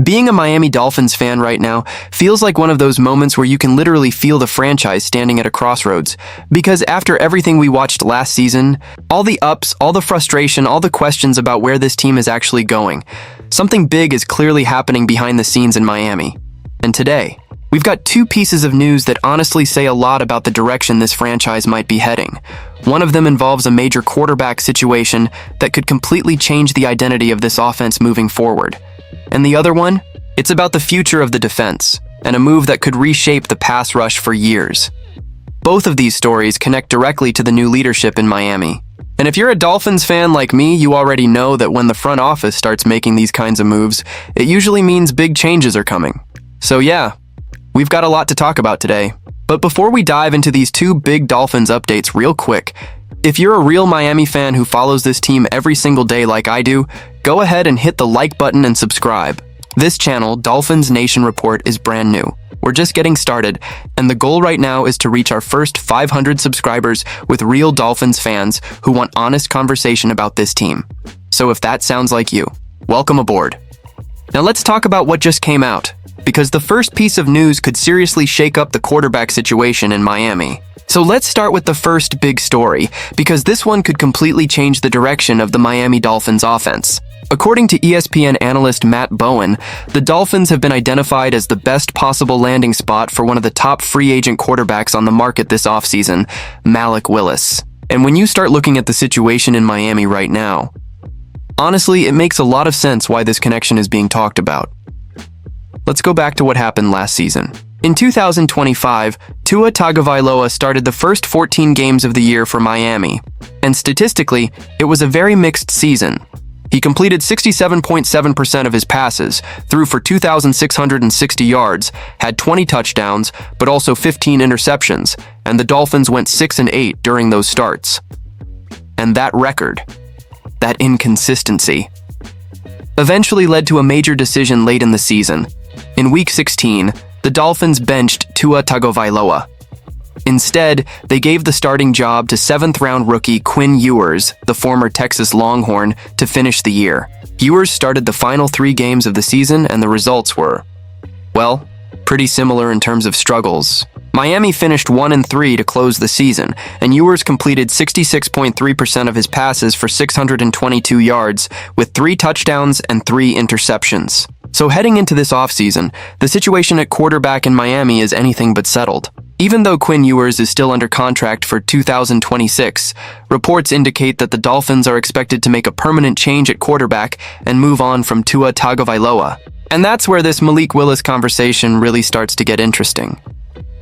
Being a Miami Dolphins fan right now feels like one of those moments where you can literally feel the franchise standing at a crossroads. Because after everything we watched last season, all the ups, all the frustration, all the questions about where this team is actually going, something big is clearly happening behind the scenes in Miami. And today, we've got two pieces of news that honestly say a lot about the direction this franchise might be heading. One of them involves a major quarterback situation that could completely change the identity of this offense moving forward. And the other one? It's about the future of the defense, and a move that could reshape the pass rush for years. Both of these stories connect directly to the new leadership in Miami. And if you're a Dolphins fan like me, you already know that when the front office starts making these kinds of moves, it usually means big changes are coming. So yeah, we've got a lot to talk about today. But before we dive into these two big Dolphins updates real quick, if you're a real Miami fan who follows this team every single day like I do, go ahead and hit the like button and subscribe. This channel, Dolphins Nation Report, is brand new. We're just getting started, and the goal right now is to reach our first 500 subscribers with real Dolphins fans who want honest conversation about this team. So if that sounds like you, welcome aboard. Now let's talk about what just came out, because the first piece of news could seriously shake up the quarterback situation in Miami. So let's start with the first big story, because this one could completely change the direction of the Miami Dolphins offense. According to ESPN analyst Matt Bowen, the Dolphins have been identified as the best possible landing spot for one of the top free agent quarterbacks on the market this offseason, Malik Willis. And when you start looking at the situation in Miami right now, honestly, it makes a lot of sense why this connection is being talked about. Let's go back to what happened last season. In 2025, Tua Tagovailoa started the first 14 games of the year for Miami, and statistically, it was a very mixed season. He completed 67.7% of his passes, threw for 2,660 yards, had 20 touchdowns, but also 15 interceptions, and the Dolphins went 6-8 during those starts. And that record, that inconsistency, eventually led to a major decision late in the season. In Week 16, the Dolphins benched Tua Tagovailoa. Instead, they gave the starting job to 7th-round rookie Quinn Ewers, the former Texas Longhorn, to finish the year. Ewers started the final 3 games of the season, and the results were, well, pretty similar in terms of struggles. Miami finished 1-3 to close the season, and Ewers completed 66.3% of his passes for 622 yards, with 3 touchdowns and 3 interceptions. So heading into this offseason, the situation at quarterback in Miami is anything but settled. Even though Quinn Ewers is still under contract for 2026, reports indicate that the Dolphins are expected to make a permanent change at quarterback and move on from Tua Tagovailoa. And that's where this Malik Willis conversation really starts to get interesting.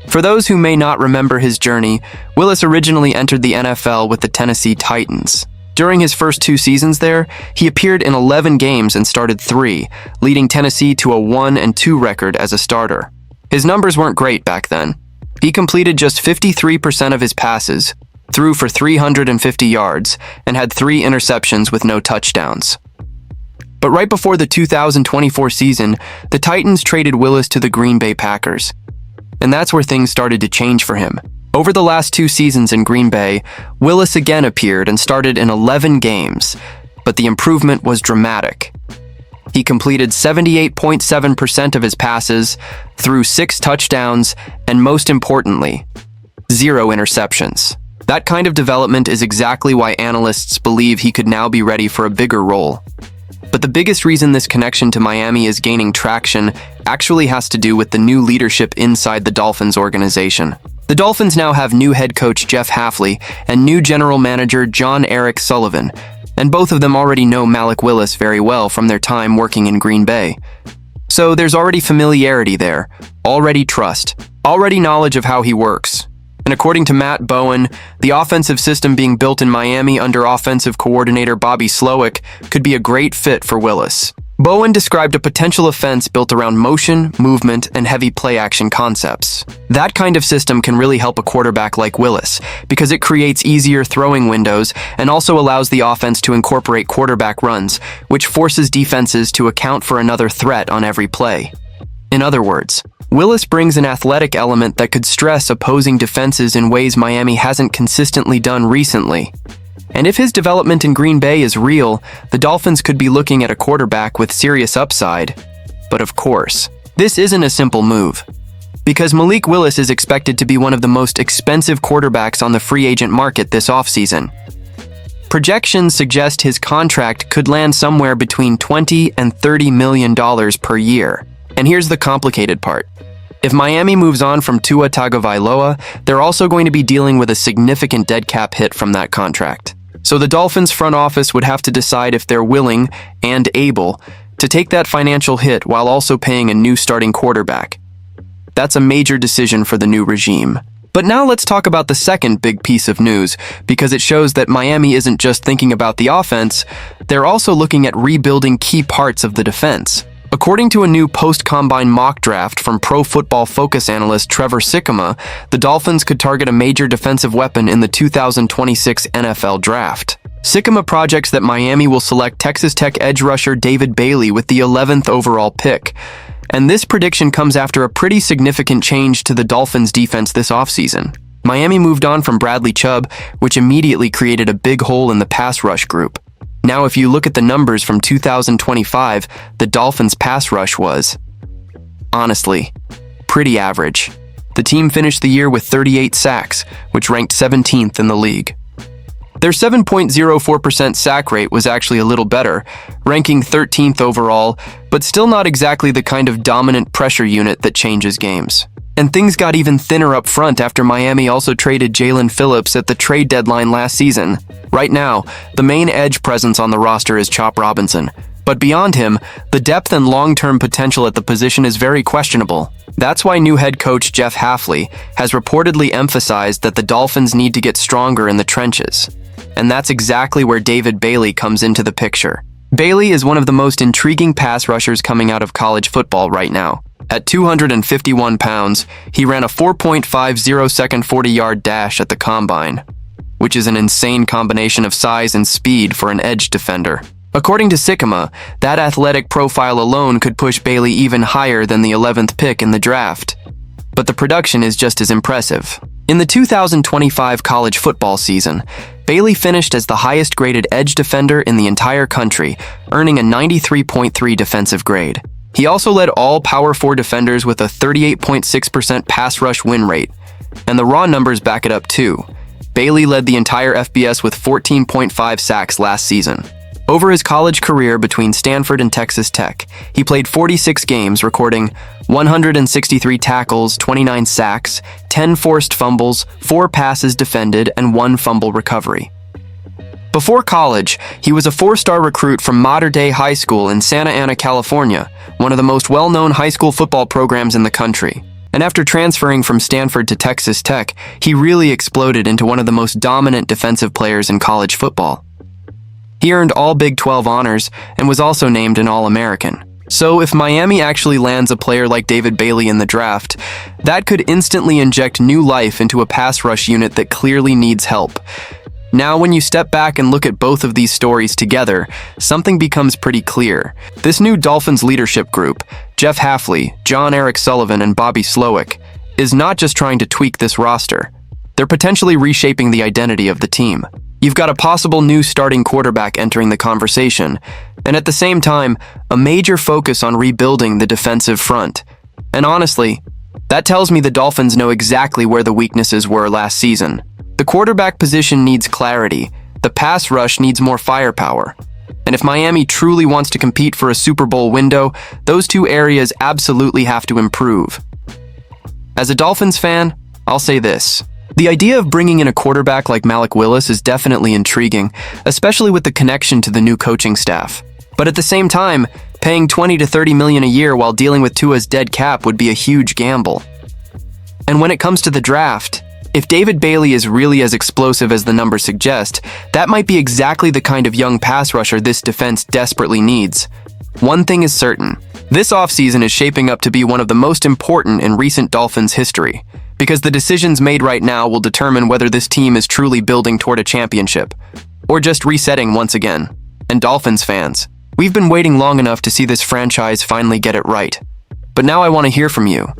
For those who may not remember his journey, Willis originally entered the NFL with the Tennessee Titans. During his first 2 seasons there, he appeared in 11 games and started 3, leading Tennessee to a 1-2 record as a starter. His numbers weren't great back then. He completed just 53% of his passes, threw for 350 yards, and had 3 interceptions with no touchdowns. But right before the 2024 season, the Titans traded Willis to the Green Bay Packers. And that's where things started to change for him. Over the last 2 seasons in Green Bay, Willis again appeared and started in 11 games, but the improvement was dramatic. He completed 78.7% of his passes, threw 6 touchdowns, and most importantly, 0 interceptions. That kind of development is exactly why analysts believe he could now be ready for a bigger role. But the biggest reason this connection to Miami is gaining traction actually has to do with the new leadership inside the Dolphins organization. The Dolphins now have new head coach Jeff Hafley and new general manager John Eric Sullivan, and both of them already know Malik Willis very well from their time working in Green Bay. So there's already familiarity there, already trust, already knowledge of how he works. And according to Matt Bowen, the offensive system being built in Miami under offensive coordinator Bobby Slowick could be a great fit for Willis. Bowen described a potential offense built around motion, movement, and heavy play-action concepts. That kind of system can really help a quarterback like Willis, because it creates easier throwing windows and also allows the offense to incorporate quarterback runs, which forces defenses to account for another threat on every play. In other words, Willis brings an athletic element that could stress opposing defenses in ways Miami hasn't consistently done recently. And if his development in Green Bay is real, the Dolphins could be looking at a quarterback with serious upside. But of course, this isn't a simple move, because Malik Willis is expected to be one of the most expensive quarterbacks on the free agent market this offseason. Projections suggest his contract could land somewhere between $20 and $30 million per year. And here's the complicated part. If Miami moves on from Tua Tagovailoa, they're also going to be dealing with a significant dead cap hit from that contract. So the Dolphins front office would have to decide if they're willing and able to take that financial hit while also paying a new starting quarterback. That's a major decision for the new regime. But now let's talk about the second big piece of news, because it shows that Miami isn't just thinking about the offense, they're also looking at rebuilding key parts of the defense. According to a new post-combine mock draft from Pro Football Focus analyst Trevor Sikkema, the Dolphins could target a major defensive weapon in the 2026 NFL Draft. Sikkema projects that Miami will select Texas Tech edge rusher David Bailey with the 11th overall pick. And this prediction comes after a pretty significant change to the Dolphins' defense this offseason. Miami moved on from Bradley Chubb, which immediately created a big hole in the pass rush group. Now, if you look at the numbers from 2025, the Dolphins' pass rush was, honestly, pretty average. The team finished the year with 38 sacks, which ranked 17th in the league. Their 7.04% sack rate was actually a little better, ranking 13th overall, but still not exactly the kind of dominant pressure unit that changes games. And things got even thinner up front after Miami also traded Jalen Phillips at the trade deadline last season. Right now, the main edge presence on the roster is Chop Robinson, but beyond him, the depth and long-term potential at the position is very questionable. That's why new head coach Jeff Hafley has reportedly emphasized that the Dolphins need to get stronger in the trenches. And that's exactly where David Bailey comes into the picture. Bailey is one of the most intriguing pass rushers coming out of college football right now. At 251 pounds, he ran a 4.50-second 40-yard dash at the combine, which is an insane combination of size and speed for an edge defender. According to Sikkema, that athletic profile alone could push Bailey even higher than the 11th pick in the draft. But the production is just as impressive. In the 2025 college football season, Bailey finished as the highest-graded edge defender in the entire country, earning a 93.3 defensive grade. He also led all Power 4 defenders with a 38.6% pass rush win rate, and the raw numbers back it up too. Bailey led the entire FBS with 14.5 sacks last season. Over his college career between Stanford and Texas Tech, he played 46 games, recording 163 tackles, 29 sacks, 10 forced fumbles, 4 passes defended, and 1 fumble recovery. Before college, he was a 4-star recruit from Mater Dei High School in Santa Ana, California, one of the most well-known high school football programs in the country. And after transferring from Stanford to Texas Tech, he really exploded into one of the most dominant defensive players in college football. He earned all Big 12 honors and was also named an All-American. So if Miami actually lands a player like David Bailey in the draft, that could instantly inject new life into a pass rush unit that clearly needs help. Now, when you step back and look at both of these stories together, something becomes pretty clear. This new Dolphins leadership group, Jeff Hafley, John Eric Sullivan, and Bobby Slowick, is not just trying to tweak this roster. They're potentially reshaping the identity of the team. You've got a possible new starting quarterback entering the conversation, and at the same time, a major focus on rebuilding the defensive front. And honestly, that tells me the Dolphins know exactly where the weaknesses were last season. The quarterback position needs clarity, the pass rush needs more firepower. And if Miami truly wants to compete for a Super Bowl window, those two areas absolutely have to improve. As a Dolphins fan, I'll say this. The idea of bringing in a quarterback like Malik Willis is definitely intriguing, especially with the connection to the new coaching staff. But at the same time, paying $20 to $30 million a year while dealing with Tua's dead cap would be a huge gamble. And when it comes to the draft, if David Bailey is really as explosive as the numbers suggest, that might be exactly the kind of young pass rusher this defense desperately needs. One thing is certain, this offseason is shaping up to be one of the most important in recent Dolphins history, because the decisions made right now will determine whether this team is truly building toward a championship, or just resetting once again. And Dolphins fans, we've been waiting long enough to see this franchise finally get it right. But now I want to hear from you.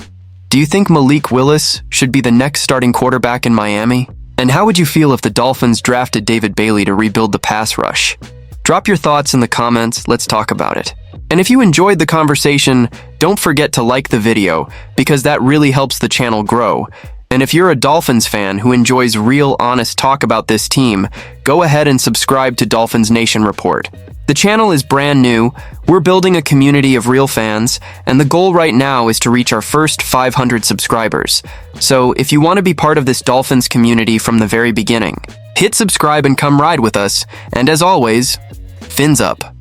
Do you think Malik Willis should be the next starting quarterback in Miami? And how would you feel if the Dolphins drafted David Bailey to rebuild the pass rush? Drop your thoughts in the comments, let's talk about it. And if you enjoyed the conversation, don't forget to like the video, because that really helps the channel grow. And if you're a Dolphins fan who enjoys real, honest talk about this team, go ahead and subscribe to Dolphins Nation Report. The channel is brand new, we're building a community of real fans, and the goal right now is to reach our first 500 subscribers. So if you want to be part of this Dolphins community from the very beginning, hit subscribe and come ride with us, and as always, fins up.